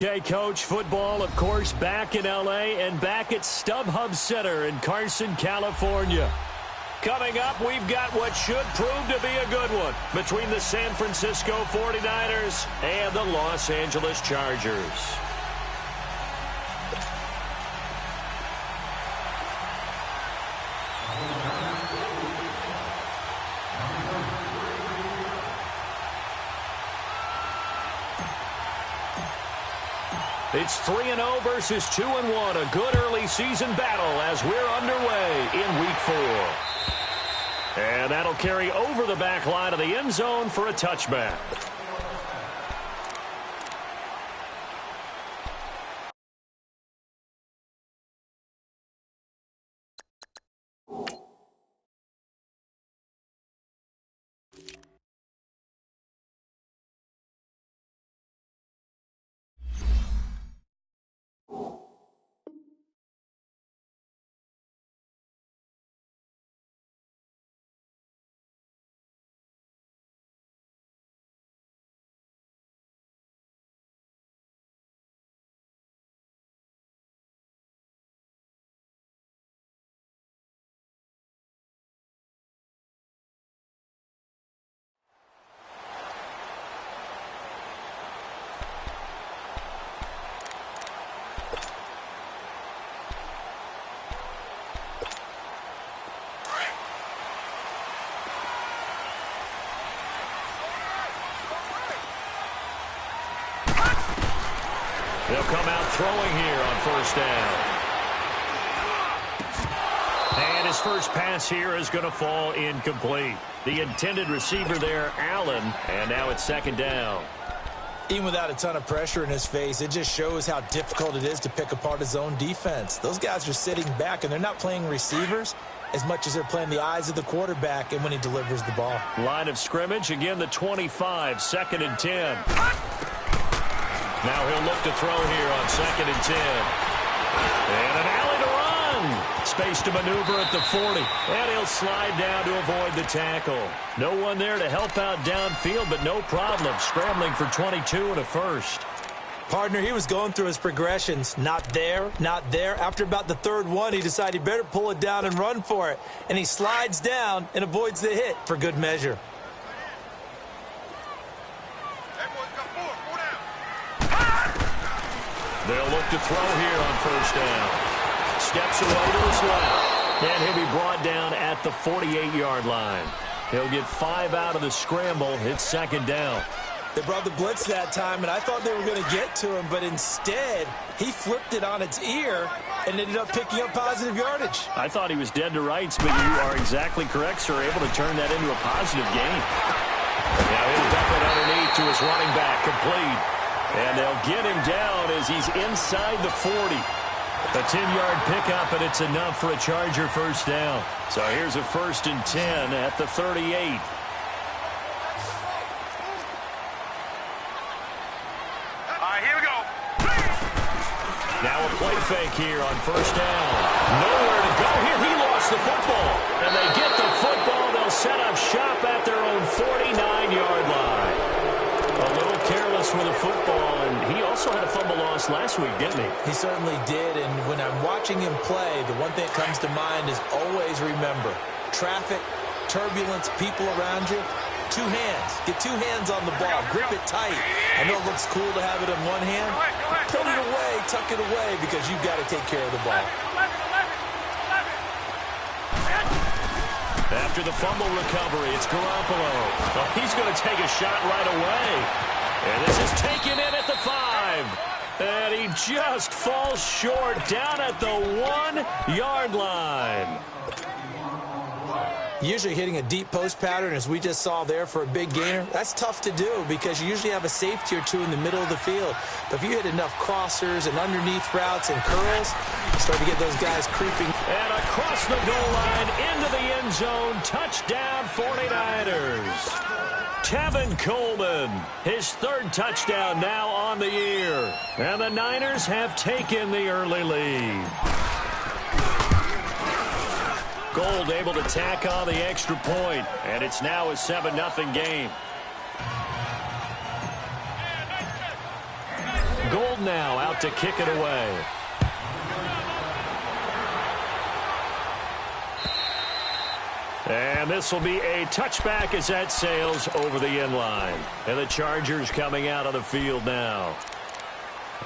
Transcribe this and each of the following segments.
Okay, Coach, football, of course, back in L.A. and back at StubHub Center in Carson, California. Coming up, we've got what should prove to be a good one between the San Francisco 49ers and the Los Angeles Chargers. It's 3-0 versus 2-1, a good early season battle as we're underway in Week 4. And that'll carry over the back line of the end zone for a touchback. They'll come out throwing here on first down. And his first pass here is going to fall incomplete. The intended receiver there, Allen, and now it's second down. Even without a ton of pressure in his face, it just shows how difficult it is to pick apart his own defense. Those guys are sitting back, and they're not playing receivers as much as they're playing the eyes of the quarterback and when he delivers the ball. Line of scrimmage, again the 25, second and 10. Now he'll look to throw here on second and 10. And an alley to run. Space to maneuver at the 40. And he'll slide down to avoid the tackle. No one there to help out downfield, but no problem. Scrambling for 22 and a first. Partner, he was going through his progressions. Not there, not there. After about the third one, he decided he better pull it down and run for it. And he slides down and avoids the hit for good measure. They'll look to throw here on first down. Steps away to his left. And he'll be brought down at the 48-yard line. He'll get 5 out of the scramble. It's second down. They brought the blitz that time, and I thought they were going to get to him, but instead, he flipped it on its ear and ended up picking up positive yardage. I thought he was dead to rights, but you are exactly correct, sir. Able to turn that into a positive gain. Now he'll dump it underneath to his running back, complete. And they'll get him down as he's inside the 40. A 10-yard pickup, and it's enough for a Charger first down. So here's a 1st and 10 at the 38. Here we go. Now a play fake here on first down. Nowhere to go here. He lost the football. And they get the football. They'll set up shop at their own 49-yard line. A little careless with the football, and he also had a fumble loss last week, didn't he? He certainly did, and when I'm watching him play, the one thing that comes to mind is always remember, traffic, turbulence, people around you, 2 hands. Get 2 hands on the ball. Grip it tight. I know it looks cool to have it in one hand. Put it away, tuck it away, because you've got to take care of the ball. After the fumble recovery, it's Garoppolo. Oh, he's going to take a shot right away. And this is taken in at the 5. And he just falls short down at the 1-yard line. Usually hitting a deep post pattern, as we just saw there for a big gainer, that's tough to do because you usually have a safety or 2 in the middle of the field. But if you hit enough crossers and underneath routes and curls, you start to get those guys creeping. And across the goal line into the end zone, touchdown 49ers. Tevin Coleman, his 3rd touchdown now on the year. And the Niners have taken the early lead. Gold able to tack on the extra point, and it's now a 7-0 game. Gold now out to kick it away. And this will be a touchback as that sails over the end line. And the Chargers coming out on the field now.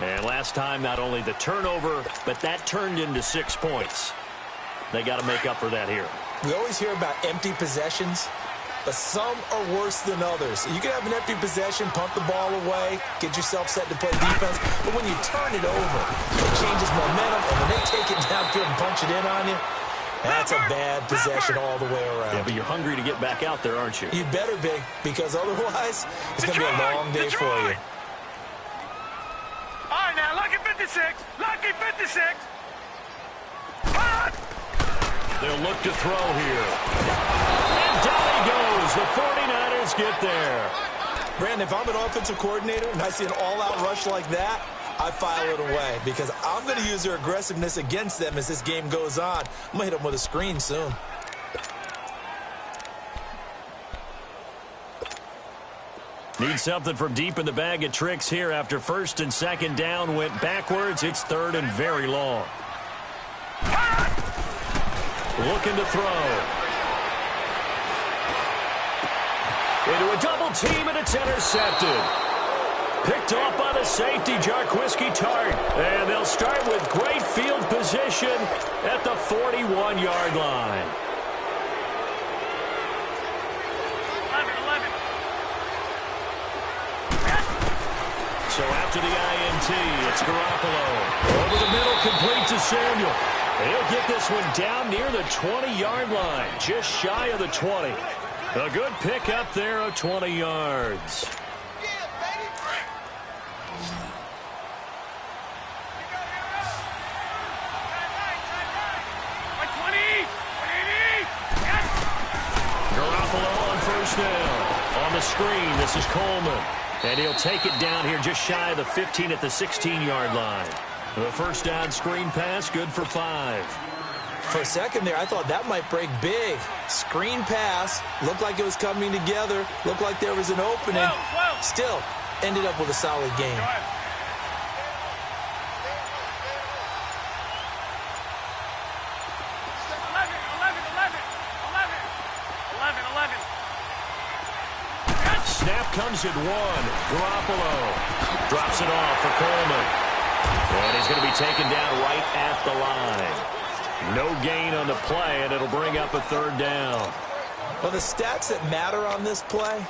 And last time, not only the turnover, but that turned into 6 points. They got to make up for that here. We always hear about empty possessions, but some are worse than others. You can have an empty possession, punt the ball away, get yourself set to play defense, but when you turn it over, it changes momentum, and when they take it downfield and punch it in on you, that's a bad possession all the way around. Yeah, but you're hungry to get back out there, aren't you? You better be, because otherwise, it's going to be a long day for you. All right, now, lucky 56. Lucky 56. They'll look to throw here. And down he goes. The 49ers get there. Brandon, if I'm an offensive coordinator and I see an all-out rush like that, I file it away because I'm going to use their aggressiveness against them as this game goes on. I'm going to hit them with a screen soon. Need something from deep in the bag of tricks here after first and second down went backwards. It's third and very long. Looking to throw. Into a double team, and it's intercepted. Picked off by the safety, Jarquiski Tart. And they'll start with great field position at the 41-yard line. 11. So after the INT, it's Garoppolo. Over the middle, complete to Samuel. He'll get this one down near the 20-yard line, just shy of the 20. A good pick up there of 20 yards. Garoppolo on first down. On the screen, this is Coleman. And he'll take it down here just shy of the 15 at the 16-yard line. The first down screen pass, good for 5. For a second there, I thought that might break big. Screen pass, looked like it was coming together, looked like there was an opening. Still, ended up with a solid game. Snap comes at 1. Garoppolo drops it off for Coleman. And he's going to be taken down right at the line. No gain on the play, and it'll bring up a third down. Well, the stats that matter on this play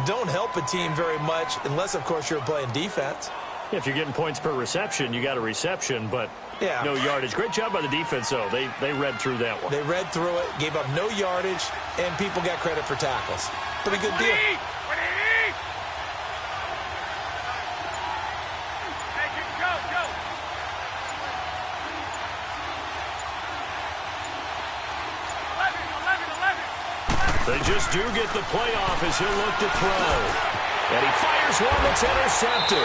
don't help a team very much unless, of course, you're playing defense. If you're getting points per reception, you got a reception, but yeah, no yardage. Great job by the defense, though. They read through that one. They read through it, gave up no yardage, and people got credit for tackles. Pretty good deal. They just do get the playoff as he'll look to throw. And he fires one that's intercepted.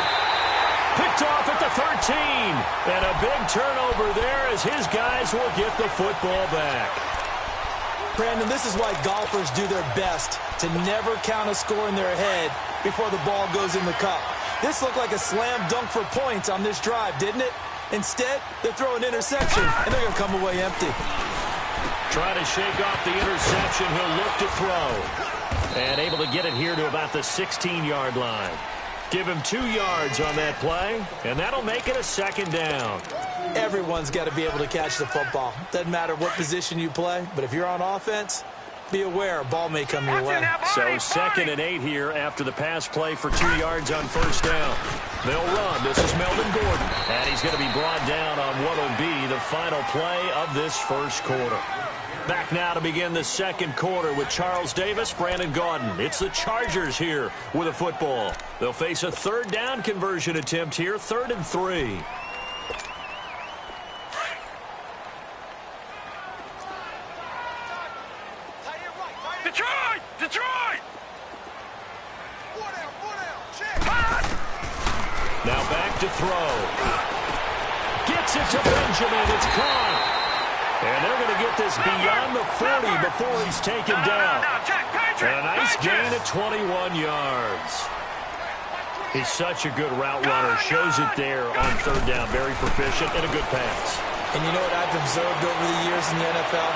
Picked off at the 13. And a big turnover there as his guys will get the football back. Brandon, this is why golfers do their best to never count a score in their head before the ball goes in the cup. This looked like a slam dunk for points on this drive, didn't it? Instead, they throw an interception, and they're going to come away empty. Trying to shake off the interception. He'll look to throw. And able to get it here to about the 16-yard line. Give him 2 yards on that play, and that'll make it a second down. Everyone's got to be able to catch the football. Doesn't matter what position you play, but if you're on offense, be aware a ball may come your way. So 2nd and 8 here after the pass play for 2 yards on first down. They'll run. This is Melvin Gordon. And he's going to be brought down on what will be the final play of this first quarter. Back now to begin the second quarter with Charles Davis, Brandon Gaudin. It's the Chargers here with a football. They'll face a third down conversion attempt here, 3rd and 3. Detroit! Now back to throw. Gets it to Benjamin. It's caught. And they're going to get this beyond the 40 before he's taken down. Jack Patrick! And a nice gain of 21 yards. He's such a good route runner. Shows it there on third down. Very proficient and a good pass. And you know what I've observed over the years in the NFL?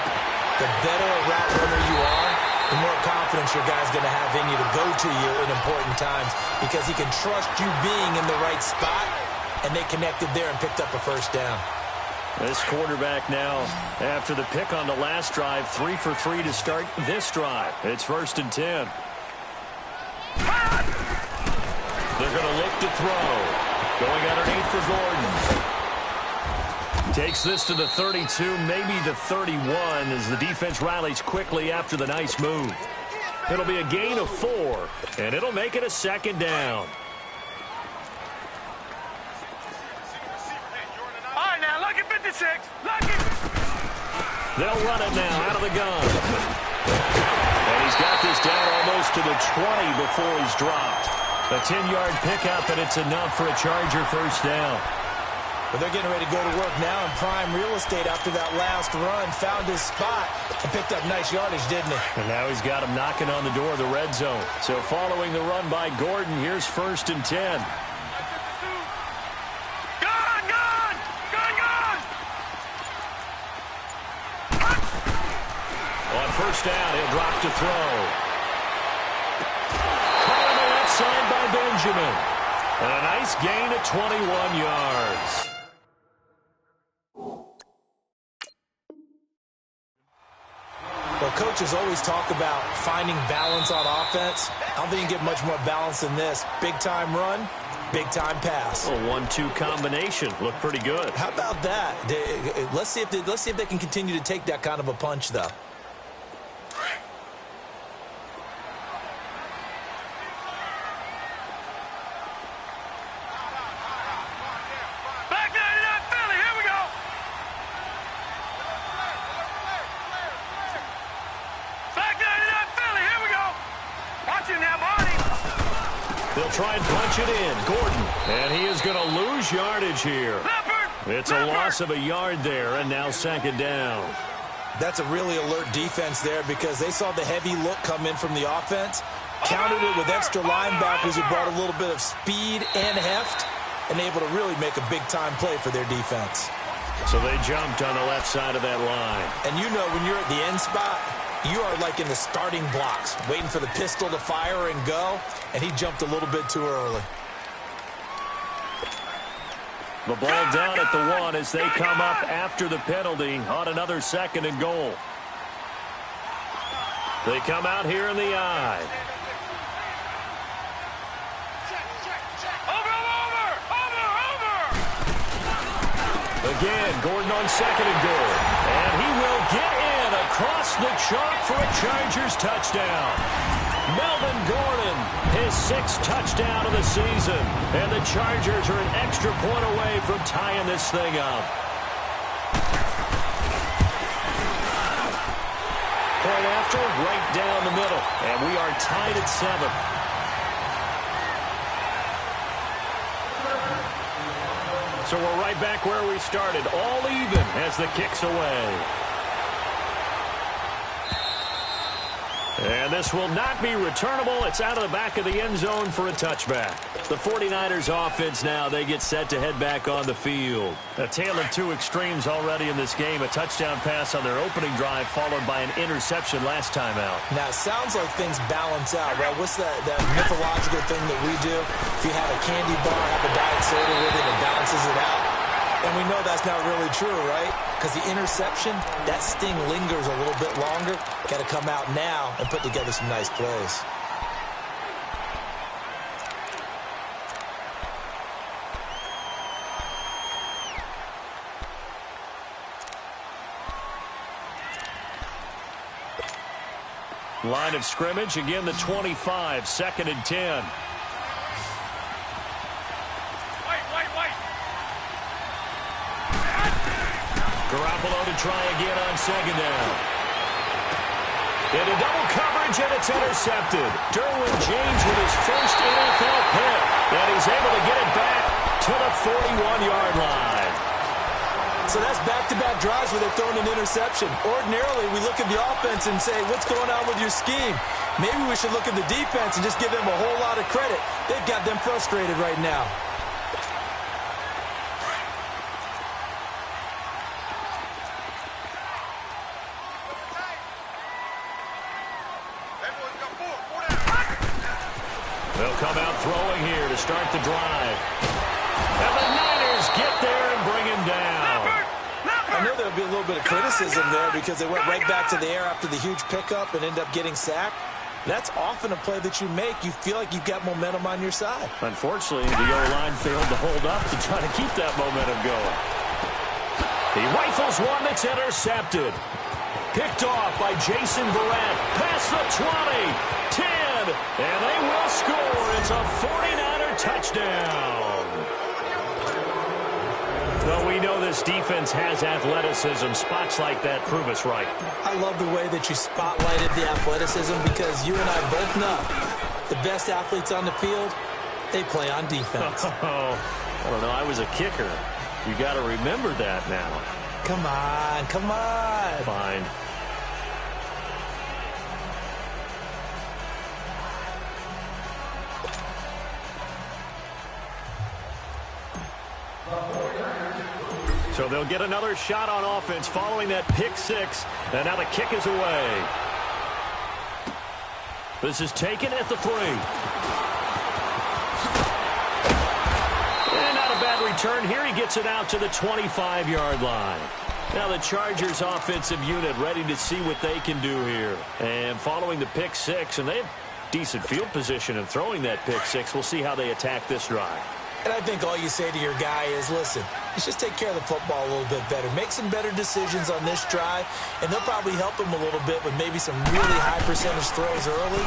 The better a route runner you are, the more confidence your guy's going to have in you to go to you in important times because he can trust you being in the right spot, and they connected there and picked up a first down. This quarterback now, after the pick on the last drive, 3 for 3 to start this drive. It's 1st and 10. They're going to look to throw. Going underneath for Gordon. Takes this to the 32, maybe the 31, as the defense rallies quickly after the nice move. It'll be a gain of 4, and it'll make it a 2nd down. All right, now, lucky 56. Lucky. They'll run it now out of the gun. And he's got this down almost to the 20 before he's dropped. A 10-yard pickup, and it's enough for a Charger first down. But they're getting ready to go to work now in prime real estate after that last run. Found his spot and picked up nice yardage, didn't he? And now he's got him knocking on the door of the red zone. So following the run by Gordon, here's 1st and 10. On first down, he'll drop to throw. Caught on the left side by Benjamin. And a nice gain of 21 yards. Well, coaches always talk about finding balance on offense. I don't think you get much more balance than this. Big-time run, big-time pass. A 1-2 combination. Looked pretty good. How about that? Let's see if they can continue to take that kind of a punch, though. They'll try and punch it in. Gordon. And he is going to lose yardage here. It's a loss of a yard there, and now 2nd down. That's a really alert defense there because they saw the heavy look come in from the offense, countered it with extra linebackers who brought a little bit of speed and heft, and able to really make a big-time play for their defense. So they jumped on the left side of that line. And you know when you're at the end spot, you are like in the starting blocks, waiting for the pistol to fire and go, and he jumped a little bit too early. The ball down at the 1 as they come up after the penalty on another 2nd and goal. They come out here in the I. Again, Gordon on 2nd and goal. And he will get in across the chalk for a Chargers touchdown. Melvin Gordon, his 6th touchdown of the season. And the Chargers are an extra point away from tying this thing up. Point after, right down the middle. And we are tied at 7. So we're right back where we started, all even as the kick's away. And this will not be returnable. It's out of the back of the end zone for a touchback. The 49ers offense now, they get set to head back on the field. A tale of two extremes already in this game. A touchdown pass on their opening drive followed by an interception last time out. Now, it sounds like things balance out, right? What's that mythological thing that we do? If you have a candy bar, have a diet soda with it, it balances it out. And we know that's not really true, right? Because the interception, that sting lingers a little bit longer. Got to come out now and put together some nice plays. Line of scrimmage, again the 25, 2nd and 10. Garoppolo to try again on 2nd down. Into double coverage, and it's intercepted. Derwin James with his first NFL pick, and he's able to get it back to the 41-yard line. So that's back-to-back drives where they're throwing an interception. Ordinarily, we look at the offense and say, what's going on with your scheme? Maybe we should look at the defense and just give them a whole lot of credit. They've got them frustrated right now. They'll come out throwing here to start the drive. And the Niners get there and bring him down. I know there'll be a little bit of criticism there because they went right back to the air after the huge pickup and ended up getting sacked. That's often a play that you make. You feel like you've got momentum on your side. Unfortunately, the O-line failed to hold up to try to keep that momentum going. He rifles one that's intercepted. Picked off by Jason Verrett. Past the 20, 10, and they will score. It's a 49er touchdown. Well, we know this defense has athleticism. Spots like that prove us right. I love the way that you spotlighted the athleticism because you and I both know the best athletes on the field, they play on defense. Oh, I don't know. I was a kicker. You got to remember that now. Come on, come on. Fine. So they'll get another shot on offense following that pick six. And now the kick is away. This is taken at the 3. And not a bad return here. He gets it out to the 25-yard line. Now the Chargers offensive unit ready to see what they can do here. And following the pick six, and they have decent field position in throwing that pick six. We'll see how they attack this drive. And I think all you say to your guy is, listen, let's just take care of the football a little bit better. Make some better decisions on this drive, and they'll probably help him a little bit with maybe some really high percentage throws early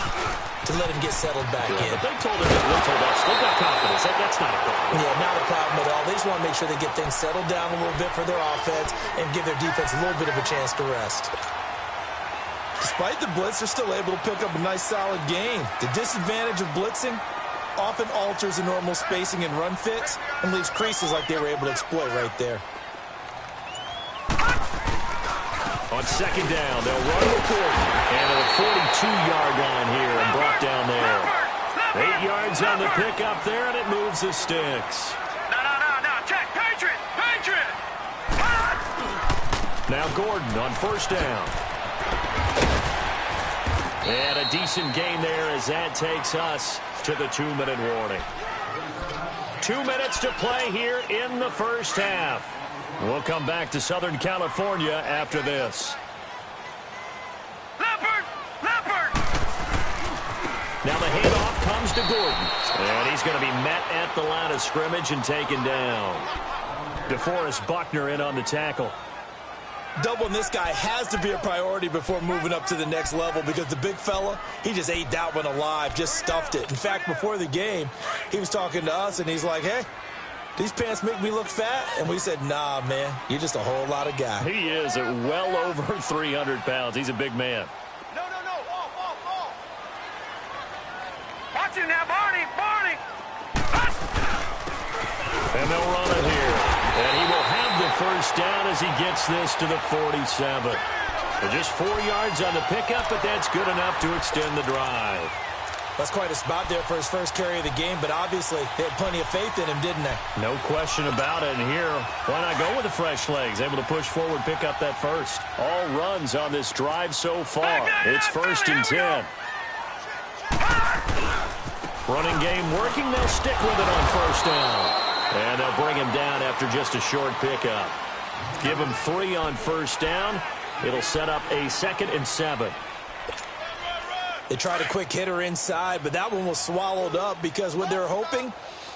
to let him get settled back in. But they told him that mental best. They've got confidence. That's not a problem. Yeah, not a problem at all. They just want to make sure they get things settled down a little bit for their offense and give their defense a little bit of a chance to rest. Despite the blitz, they're still able to pick up a nice solid gain. The disadvantage of blitzing often alters the normal spacing and run fits and leaves creases like they were able to exploit right there. On second down, they'll run with Gordon. And at the 42-yard line here and brought down there. 8 yards on the pickup there, and it moves the sticks. No. Check. Patriot. Now Gordon on first down. And a decent gain there as that takes us to the 2-minute warning. 2 minutes to play here in the first half. We'll come back to Southern California after this. Leopard. Now the handoff comes to Gordon. And he's going to be met at the line of scrimmage and taken down. DeForest Buckner in on the tackle. Doubling this guy has to be a priority before moving up to the next level because the big fella, he just ate that one alive, just stuffed it. In fact, before the game, he was talking to us, and he's like, hey, these pants make me look fat? And we said, nah, man, you're just a whole lot of guy. He is at well over 300 pounds. He's a big man. No. Off. Watch it now, Barney. And they'll run it here. And he will have the first down as he gets this to the 47. So just 4 yards on the pickup, but that's good enough to extend the drive. That's quite a spot there for his first carry of the game, but obviously they had plenty of faith in him, didn't they? No question about it. And here, why not go with the fresh legs? Able to push forward, pick up that first. All runs on this drive so far. It's 1st and 10. Running game working. They'll stick with it on first down. And they'll bring him down after just a short pickup. Give him 3 on first down. It'll set up a 2nd and 7. They tried a quick hitter inside, but that one was swallowed up because what they're hoping,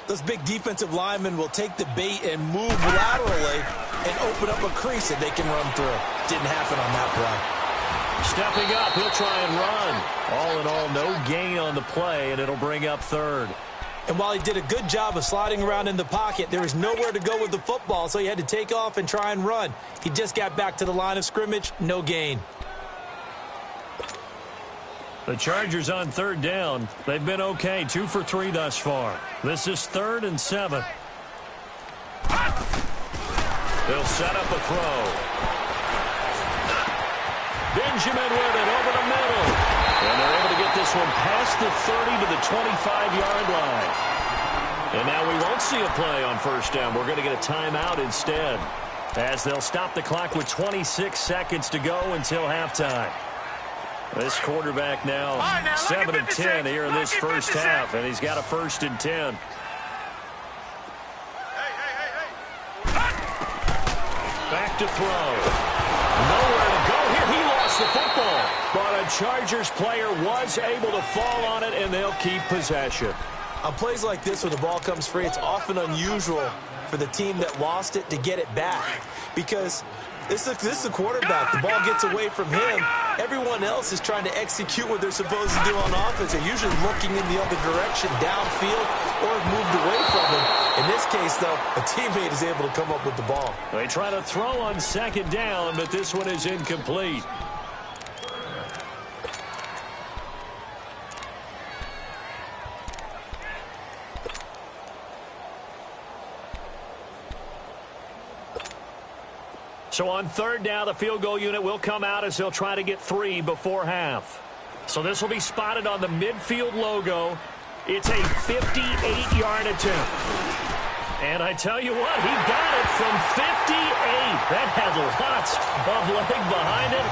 those big defensive linemen will take the bait and move laterally and open up a crease that they can run through. Didn't happen on that play. Stepping up, he'll try and run. All in all, no gain on the play, and it'll bring up 3rd. And while he did a good job of sliding around in the pocket, there was nowhere to go with the football, so he had to take off and try and run. He just got back to the line of scrimmage, no gain. The Chargers on 3rd down. They've been okay, 2 for 3 thus far. This is 3rd and 7. They'll set up a throw. Benjamin with it over the middle. And they're able to get this one past the 30 to the 25-yard line. And now we won't see a play on first down. We're going to get a timeout instead, as they'll stop the clock with 26 seconds to go until halftime. This quarterback now 7 of 10 here in this first half, and he's got a 1st and 10. Back to throw. Nowhere to go here. He lost the football. But a Chargers player was able to fall on it, and they'll keep possession. On plays like this, when the ball comes free, it's often unusual for the team that lost it to get it back. Because this is the quarterback. The ball gets away from him. Everyone else is trying to execute what they're supposed to do on offense. They're usually looking in the other direction, downfield, or moved away from him. In this case, though, a teammate is able to come up with the ball. They try to throw on 2nd down, but this one is incomplete. So on 3rd down, the field goal unit will come out as they'll try to get 3 before half. So this will be spotted on the midfield logo. It's a 58-yard attempt. And I tell you what, he got it from 58. That had lots of leg behind it.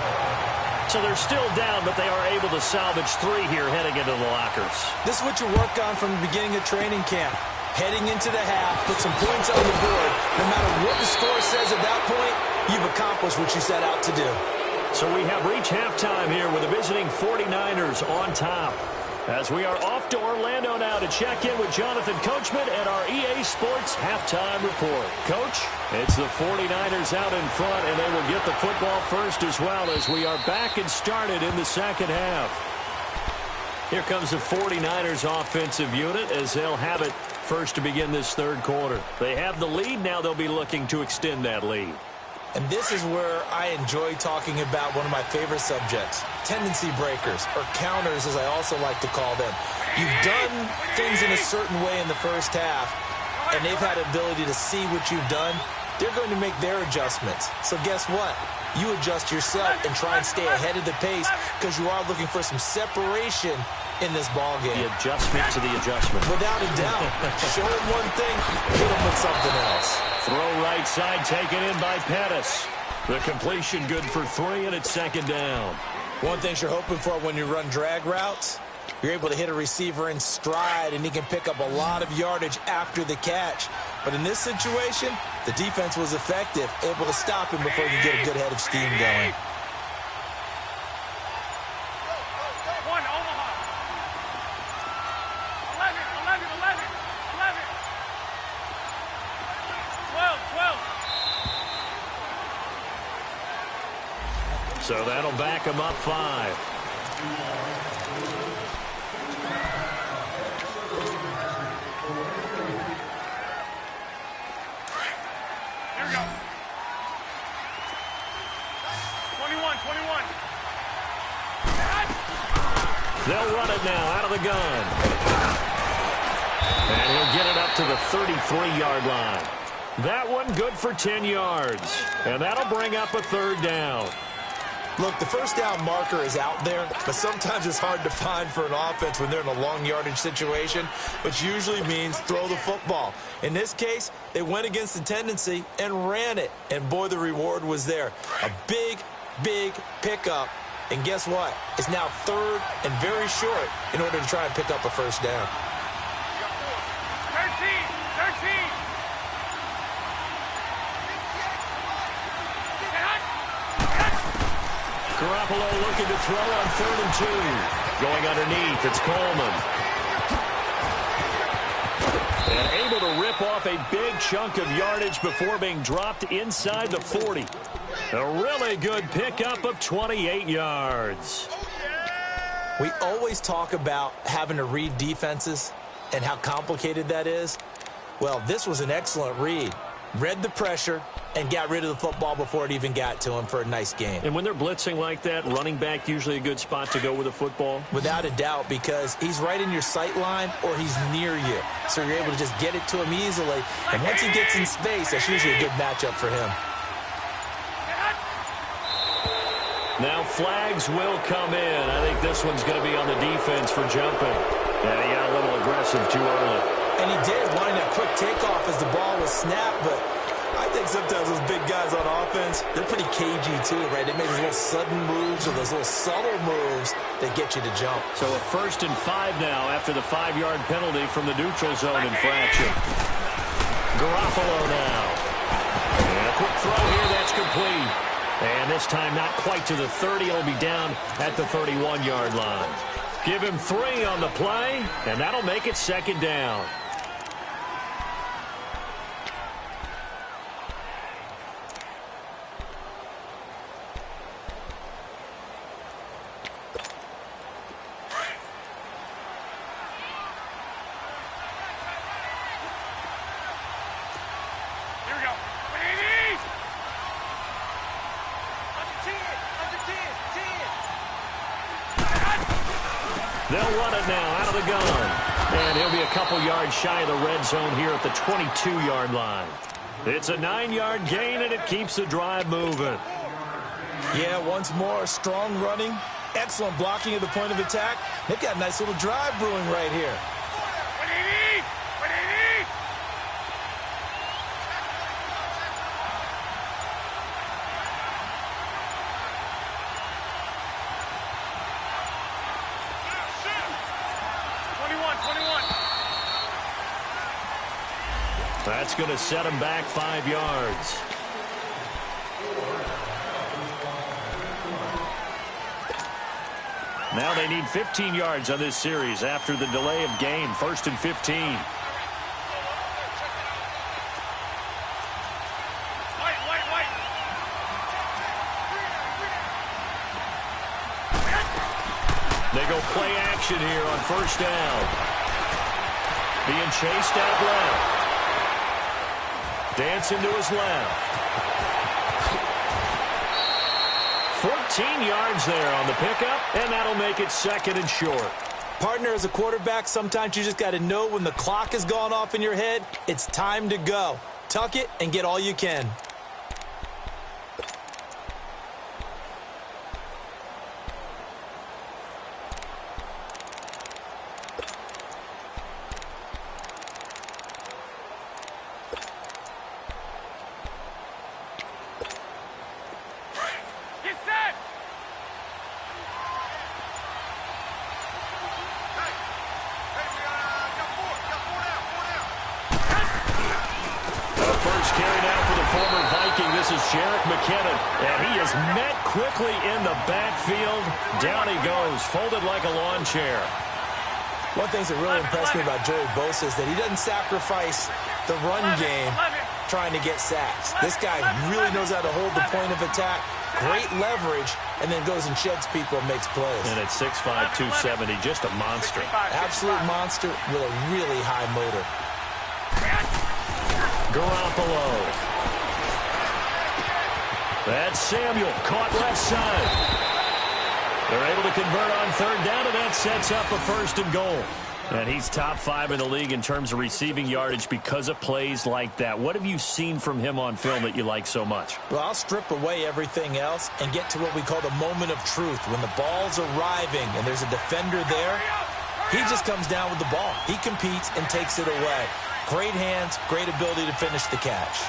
So they're still down, but they are able to salvage 3 here heading into the lockers. This is what you work on from the beginning of training camp. Heading into the half, put some points on the board. No matter what the score says at that point, you've accomplished what you set out to do. So we have reached halftime here with the visiting 49ers on top. As we are off to Orlando now to check in with Jonathan Coachman and our EA Sports Halftime Report. Coach, it's the 49ers out in front, and they will get the football first as well as we are back and started in the second half. Here comes the 49ers offensive unit as they'll have it first to begin this 3rd quarter. They have the lead. Now they'll be looking to extend that lead. And this is where I enjoy talking about one of my favorite subjects, tendency breakers, or counters as I also like to call them. You've done things in a certain way in the first half, and they've had the ability to see what you've done. They're going to make their adjustments. So guess what? You adjust yourself and try and stay ahead of the pace because you are looking for some separation in this ball game. The adjustment to the adjustment. Without a doubt. Show him one thing, hit him with something else. Throw right side taken in by Pettis. The completion good for 3, and it's 2nd down. One thing you're hoping for when you run drag routes, you're able to hit a receiver in stride, and he can pick up a lot of yardage after the catch. But in this situation, the defense was effective, able to stop him before you get a good head of steam going. So that'll back him up 5. Here we go. 21. They'll run it now out of the gun. And he'll get it up to the 33-yard line. That one good for 10 yards. And that'll bring up a 3rd down. Look, the first down marker is out there, but sometimes it's hard to find for an offense when they're in a long yardage situation, which usually means throw the football. In this case, they went against the tendency and ran it, and boy, the reward was there. A big, big pickup, and guess what? It's now 3rd and very short in order to try and pick up a first down. 13. Garoppolo looking to throw on 3rd and 2. Going underneath, it's Coleman. And able to rip off a big chunk of yardage before being dropped inside the 40. A really good pickup of 28 yards. We always talk about having to read defenses and how complicated that is. Well, this was an excellent read. Read the pressure and got rid of the football before it even got to him for a nice gain. And when they're blitzing like that, running back usually a good spot to go with the football? Without a doubt, because he's right in your sight line or he's near you. So you're able to just get it to him easily. And once he gets in space, that's usually a good matchup for him. Now flags will come in. I think this one's going to be on the defense for jumping. And he got a little aggressive too early. And he did, wanting that quick takeoff as the ball was snapped, but I think sometimes those big guys on offense, they're pretty cagey too, right? They make those little sudden moves or those little subtle moves that get you to jump. So a 1st and 5 now after the 5-yard penalty from the neutral zone infraction. Garoppolo now. And a quick throw here, that's complete. And this time not quite to the 30. It'll be down at the 31-yard line. Give him 3 on the play, and that'll make it 2nd down. Here we go. They'll run it now out of the gun. And he'll be a couple yards shy of the red zone here at the 22-yard line. It's a 9-yard gain, and it keeps the drive moving. Yeah, once more, strong running, excellent blocking at the point of attack. They've got a nice little drive brewing right here. That's going to set him back 5 yards. Now they need 15 yards on this series after the delay of game. 1st and 15. They go play action here on 1st down. Being chased out left. Dancing to his left. 14 yards there on the pickup, and that'll make it 2nd and short. Partner, as a quarterback, sometimes you just got to know when the clock has gone off in your head, it's time to go. Tuck it and get all you can. Folded like a lawn chair. One thing that really impressed me about Joey Bosa is that he doesn't sacrifice the run game trying to get sacks. This guy really knows how to hold the point of attack, great leverage, and then goes and sheds people and makes plays. And at 6'5", 270, just a monster. Absolute monster with a really high motor. Garoppolo. That's Samuel, caught left side. They're able to convert on 3rd down, and that sets up a 1st and goal. And he's top 5 in the league in terms of receiving yardage because of plays like that. What have you seen from him on film that you like so much? Well, I'll strip away everything else and get to what we call the moment of truth. When the ball's arriving and there's a defender there, he just comes down with the ball. He competes and takes it away. Great hands, great ability to finish the catch.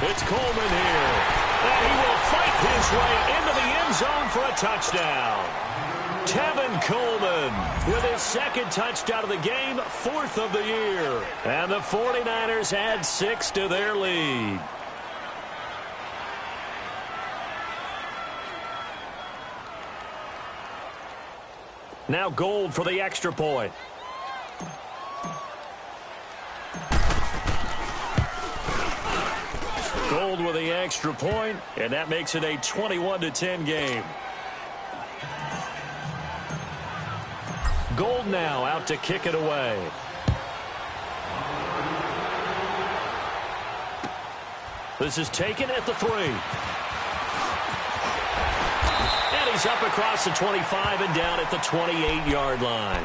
It's Coleman here. And he will fight his way into the end zone for a touchdown. Tevin Coleman with his 2nd touchdown of the game, 4th of the year. And the 49ers add 6 to their lead. Now Gold for the extra point. Gold with the extra point, and that makes it a 21-10 game. Gold now out to kick it away. This is taken at the 3. And he's up across the 25 and down at the 28-yard line.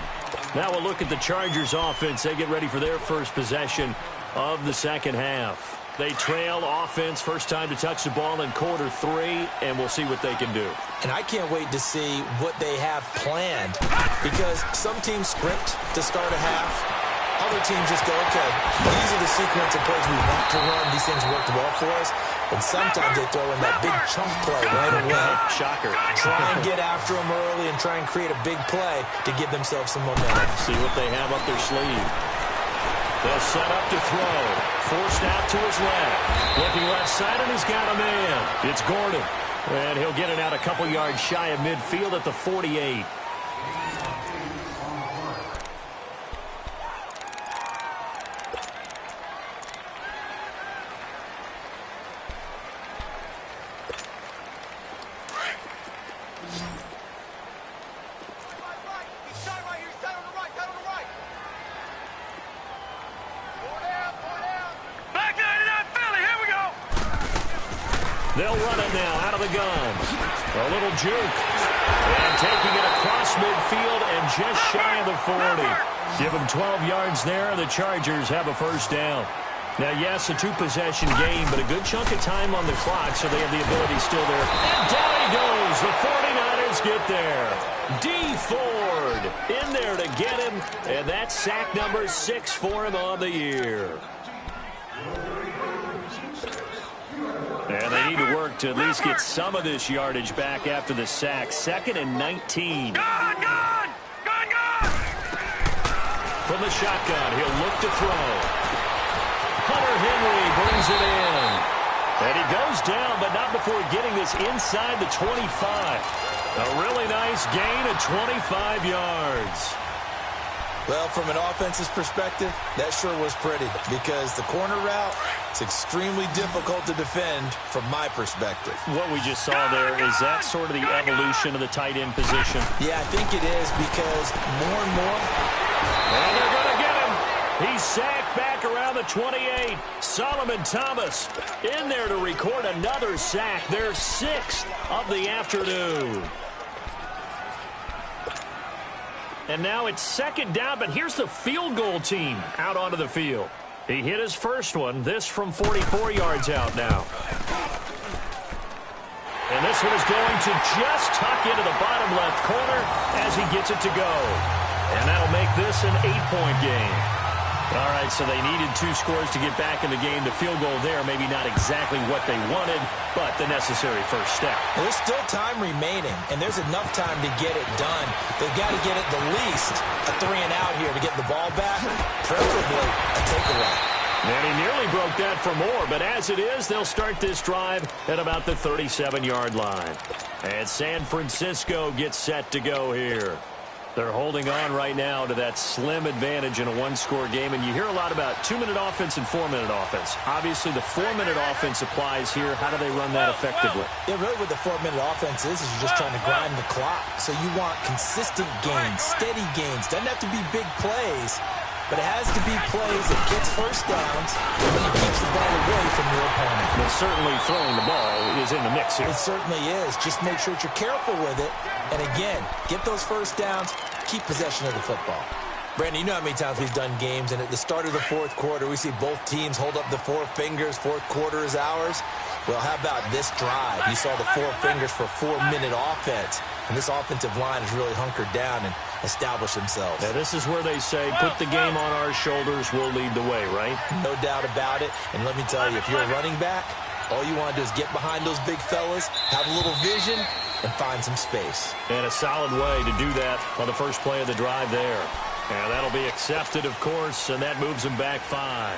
Now we'll look at the Chargers offense. They get ready for their first possession of the second half. They trail offense, first time to touch the ball in quarter 3, and we'll see what they can do. And I can't wait to see what they have planned, because some teams script to start a half. Other teams just go, okay, these are the sequence of plays we want to run. These things worked well for us. And sometimes they throw in that big chunk play right away. Shocker. Try and get after them early and try and create a big play to give themselves some momentum. See what they have up their sleeve. They'll set up to throw. Forced out to his left. Looking left side, and he's got a man. It's Gordon. And he'll get it out a couple yards shy of midfield at the 48. They'll run it now out of the gun. A little juke. And taking it across midfield and just shy of the 40. Give them 12 yards there. The Chargers have a first down. Now, yes, a two-possession game, but a good chunk of time on the clock, so they have the ability still there. And down he goes. The 49ers get there. Dee Ford in there to get him. And that's sack number 6 for him on the year. And they need to work to at least get some of this yardage back after the sack. 2nd and 19. Gone! From the shotgun, he'll look to throw. Hunter Henry brings it in. And he goes down, but not before getting this inside the 25. A really nice gain of 25 yards. Well, from an offense's perspective, that sure was pretty, because the corner route is extremely difficult to defend from my perspective. What we just saw there, is that sort of the evolution of the tight end position? Yeah, I think it is, because more and more. And they're going to get him. He's sacked back around the 28. Solomon Thomas in there to record another sack. Their 6th of the afternoon. And now it's 2nd down, but here's the field goal team out onto the field. He hit his first one, this from 44 yards out now. And this one is going to just tuck into the bottom left corner as he gets it to go. And that'll make this an 8-point game. All right, so they needed 2 scores to get back in the game. The field goal there, maybe not exactly what they wanted, but the necessary first step. Well, there's still time remaining, and there's enough time to get it done. They've got to get it the least a 3-and-out here to get the ball back, preferably a takeaway. And he nearly broke that for more, but as it is, they'll start this drive at about the 37-yard line. And San Francisco gets set to go here. They're holding on right now to that slim advantage in a one-score game, and you hear a lot about 2-minute offense and 4-minute offense. Obviously, the 4-minute offense applies here. How do they run that effectively? Yeah, really what the 4-minute offense is you're just trying to grind the clock. So you want consistent gains, steady gains. Doesn't have to be big plays, but it has to be plays that gets first downs and it keeps the ball away from your opponent. But certainly throwing the ball is in the mix here. It certainly is. Just make sure that you're careful with it. And again, get those first downs, keep possession of the football. Brandon, you know how many times we've done games, and at the start of the fourth quarter, we see both teams hold up the 4 fingers, fourth quarter is ours. Well, how about this drive? You saw the 4 fingers for 4-minute offense, and this offensive line has really hunkered down and established themselves. Now, this is where they say, put the game on our shoulders, we'll lead the way, right? No doubt about it, and let me tell you, if you're a running back, all you want to do is get behind those big fellas, have a little vision, and find some space. And a solid way to do that on the first play of the drive there. And that'll be accepted, of course, and that moves them back 5.